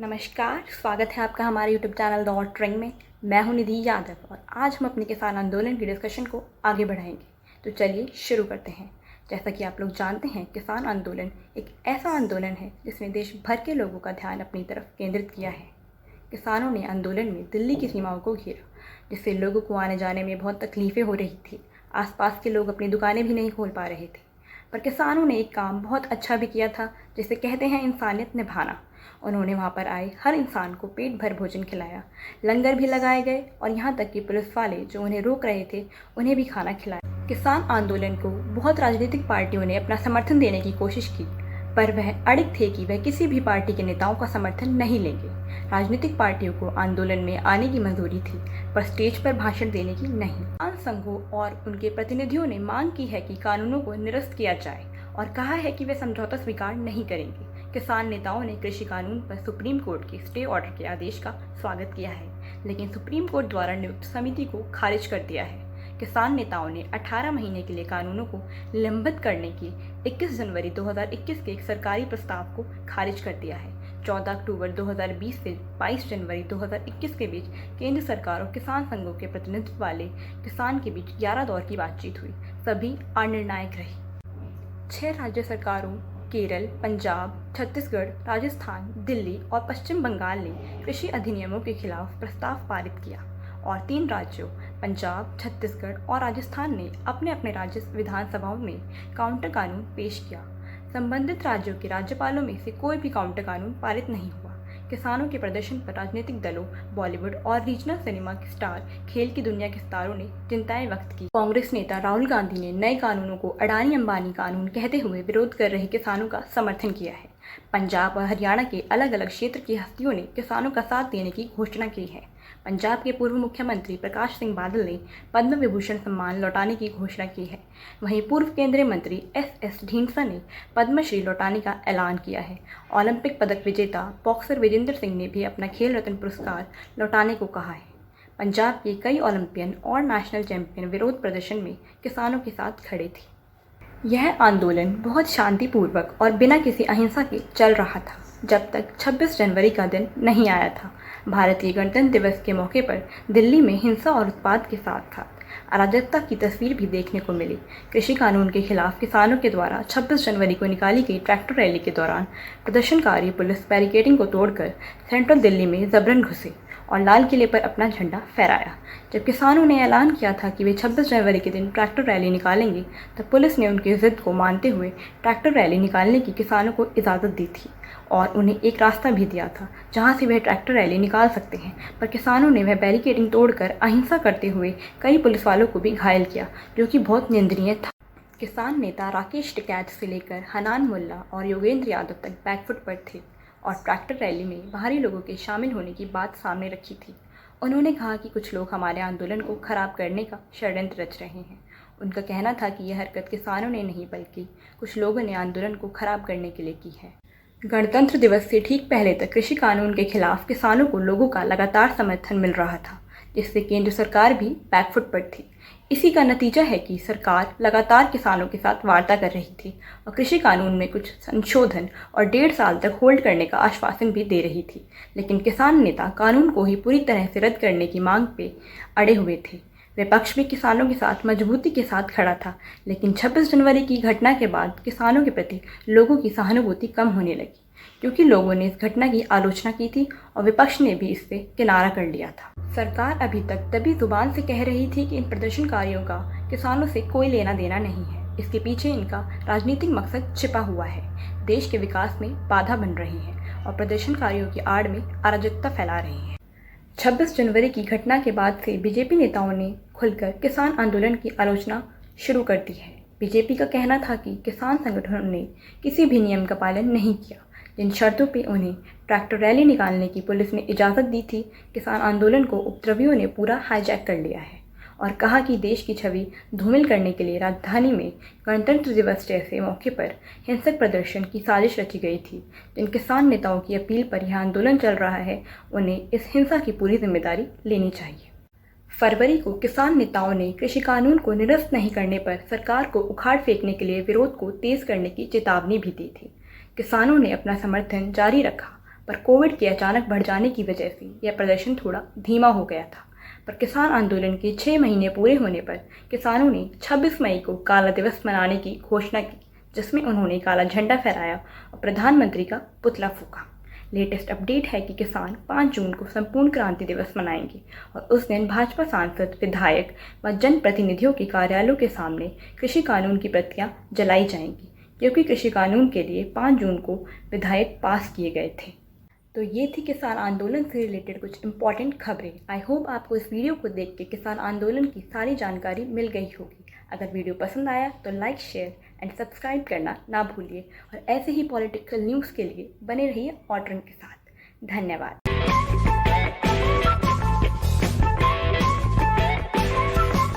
नमस्कार, स्वागत है आपका हमारे यूट्यूब चैनल द ट्रेंड में। मैं हूं निधि यादव और आज हम अपने किसान आंदोलन की डिस्कशन को आगे बढ़ाएंगे। तो चलिए शुरू करते हैं। जैसा कि आप लोग जानते हैं, किसान आंदोलन एक ऐसा आंदोलन है जिसने देश भर के लोगों का ध्यान अपनी तरफ केंद्रित किया है। किसानों ने आंदोलन में दिल्ली की सीमाओं को घेरा, जिससे लोगों को आने जाने में बहुत तकलीफ़ें हो रही थी। आसपास के लोग अपनी दुकानें भी नहीं खोल पा रहे थे। पर किसानों ने एक काम बहुत अच्छा भी किया था, जिसे कहते हैं इंसानियत निभाना। उन्होंने वहाँ पर आए हर इंसान को पेट भर भोजन खिलाया, लंगर भी लगाए गए और यहाँ तक कि पुलिस वाले जो उन्हें रोक रहे थे उन्हें भी खाना खिलाया। किसान आंदोलन को बहुत राजनीतिक पार्टियों ने अपना समर्थन देने की कोशिश की, पर वह अड़िग थे कि वह किसी भी पार्टी के नेताओं का समर्थन नहीं लेंगे। राजनीतिक पार्टियों को आंदोलन में आने की मंजूरी थी, पर स्टेज पर भाषण देने की नहीं। किसान संघों और उनके प्रतिनिधियों ने मांग की है कि कानूनों को निरस्त किया जाए और कहा है कि वे समझौता स्वीकार नहीं करेंगे। किसान नेताओं ने कृषि कानून पर सुप्रीम कोर्ट के स्टे ऑर्डर के आदेश का स्वागत किया है, लेकिन सुप्रीम कोर्ट द्वारा नियुक्त समिति को खारिज कर दिया है। किसान नेताओं ने 18 महीने के लिए कानूनों को निलंबित करने की 21 जनवरी 2021 के एक सरकारी प्रस्ताव को खारिज कर दिया है। 14 अक्टूबर 2020 से 22 जनवरी 2021 के बीच केंद्र सरकार और किसान संघों के प्रतिनिधित्व वाले किसान के बीच 11 दौर की बातचीत हुई, सभी अनिर्णायक रही। 6 राज्य सरकारों केरल, पंजाब, छत्तीसगढ़, राजस्थान, दिल्ली और पश्चिम बंगाल ने कृषि अधिनियमों के खिलाफ प्रस्ताव पारित किया और 3 राज्यों पंजाब, छत्तीसगढ़ और राजस्थान ने अपने अपने राज्य विधानसभाओं में काउंटर कानून पेश किया। संबंधित राज्यों के राज्यपालों में से कोई भी काउंटर कानून पारित नहीं हुआ। किसानों के प्रदर्शन पर राजनीतिक दलों, बॉलीवुड और रीजनल सिनेमा के स्टार, खेल की दुनिया के सितारों ने चिंताएं व्यक्त की। कांग्रेस नेता राहुल गांधी ने नए कानूनों को अडानी अंबानी कानून कहते हुए विरोध कर रहे किसानों का समर्थन किया है। पंजाब और हरियाणा के अलग अलग क्षेत्र की हस्तियों ने किसानों का साथ देने की घोषणा की है। पंजाब के पूर्व मुख्यमंत्री प्रकाश सिंह बादल ने पद्म विभूषण सम्मान लौटाने की घोषणा की है। वहीं पूर्व केंद्रीय मंत्री एस ढींडसा ने पद्मश्री लौटाने का ऐलान किया है। ओलंपिक पदक विजेता बॉक्सर विजेंद्र सिंह ने भी अपना खेल रत्न पुरस्कार लौटाने को कहा है। पंजाब के कई ओलंपियन और नेशनल चैंपियन विरोध प्रदर्शन में किसानों के साथ खड़े थे। यह आंदोलन बहुत शांतिपूर्वक और बिना किसी अहिंसा के चल रहा था, जब तक 26 जनवरी का दिन नहीं आया था। भारतीय गणतंत्र दिवस के मौके पर दिल्ली में हिंसा और उत्पात के साथ साथ अराजकता की तस्वीर भी देखने को मिली। कृषि कानून के खिलाफ किसानों के द्वारा 26 जनवरी को निकाली गई ट्रैक्टर रैली के दौरान प्रदर्शनकारी पुलिस बैरिकेडिंग को तोड़कर सेंट्रल दिल्ली में जबरन घुसे और लाल किले पर अपना झंडा फहराया। जब किसानों ने ऐलान किया था कि वे 26 जनवरी के दिन ट्रैक्टर रैली निकालेंगे, तब पुलिस ने उनकी जिद को मानते हुए ट्रैक्टर रैली निकालने की किसानों को इजाज़त दी थी और उन्हें एक रास्ता भी दिया था जहां से वह ट्रैक्टर रैली निकाल सकते हैं। पर किसानों ने वह बैरिकेडिंग तोड़कर अहिंसा करते हुए कई पुलिस वालों को भी घायल किया, जो कि बहुत निंदनीय था। किसान नेता राकेश टिकैत से लेकर हनान मुल्ला और योगेंद्र यादव तक बैकफुट पर थे और ट्रैक्टर रैली में बाहरी लोगों के शामिल होने की बात सामने रखी थी। उन्होंने कहा कि कुछ लोग हमारे आंदोलन को खराब करने का षड्यंत्र रच रहे हैं। उनका कहना था कि यह हरकत किसानों ने नहीं, बल्कि कुछ लोगों ने आंदोलन को खराब करने के लिए की है। गणतंत्र दिवस से ठीक पहले तक कृषि कानून के खिलाफ किसानों को लोगों का लगातार समर्थन मिल रहा था, जिससे केंद्र सरकार भी बैकफुट पर थी। इसी का नतीजा है कि सरकार लगातार किसानों के साथ वार्ता कर रही थी और कृषि कानून में कुछ संशोधन और 1.5 साल तक होल्ड करने का आश्वासन भी दे रही थी। लेकिन किसान नेता कानून को ही पूरी तरह से रद्द करने की मांग पे अड़े हुए थे। विपक्ष भी किसानों के साथ मजबूती के साथ खड़ा था, लेकिन 26 जनवरी की घटना के बाद किसानों के प्रति लोगों की सहानुभूति कम होने लगी, क्योंकि लोगों ने इस घटना की आलोचना की थी और विपक्ष ने भी इस पे किनारा कर लिया था। सरकार अभी तक दबी जुबान से कह रही थी कि इन प्रदर्शनकारियों का किसानों से कोई लेना देना नहीं है। इसके पीछे इनका राजनीतिक मकसद छिपा हुआ है। देश के विकास में बाधा बन रही है और प्रदर्शनकारियों की आड़ में अराजकता फैला रही है। 26 जनवरी की घटना के बाद से बीजेपी नेताओं ने खुलकर किसान आंदोलन की आलोचना शुरू कर दी है। बीजेपी का कहना था कि किसान संगठनों ने किसी भी नियम का पालन नहीं किया, जिन शर्तों पे उन्हें ट्रैक्टर रैली निकालने की पुलिस ने इजाज़त दी थी। किसान आंदोलन को उपद्रवियों ने पूरा हाईजैक कर लिया है और कहा कि देश की छवि धूमिल करने के लिए राजधानी में गणतंत्र दिवस जैसे मौके पर हिंसक प्रदर्शन की साजिश रची गई थी। जिन किसान नेताओं की अपील पर यह आंदोलन चल रहा है, उन्हें इस हिंसा की पूरी जिम्मेदारी लेनी चाहिए। फरवरी को किसान नेताओं ने कृषि कानून को निरस्त नहीं करने पर सरकार को उखाड़ फेंकने के लिए विरोध को तेज करने की चेतावनी भी दी थी। किसानों ने अपना समर्थन जारी रखा, पर कोविड के अचानक बढ़ जाने की वजह से यह प्रदर्शन थोड़ा धीमा हो गया था। पर किसान आंदोलन के 6 महीने पूरे होने पर किसानों ने 26 मई को काला दिवस मनाने की घोषणा की, जिसमें उन्होंने काला झंडा फहराया और प्रधानमंत्री का पुतला फूंका। लेटेस्ट अपडेट है कि किसान 5 जून को संपूर्ण क्रांति दिवस मनाएंगे और उस दिन भाजपा सांसद, विधायक व जनप्रतिनिधियों के कार्यालयों के सामने कृषि कानून की प्रतियां जलाई जाएंगी, क्योंकि कृषि कानून के लिए 5 जून को विधायक पास किए गए थे। तो ये थी किसान आंदोलन से रिलेटेड कुछ इंपॉर्टेंट खबरें। आई होप आपको इस वीडियो को देख के किसान आंदोलन की सारी जानकारी मिल गई होगी। अगर वीडियो पसंद आया तो लाइक, शेयर एंड सब्सक्राइब करना ना भूलिए और ऐसे ही पॉलिटिकल न्यूज़ के लिए बने रहिए और ट्रेंड के साथ। धन्यवाद।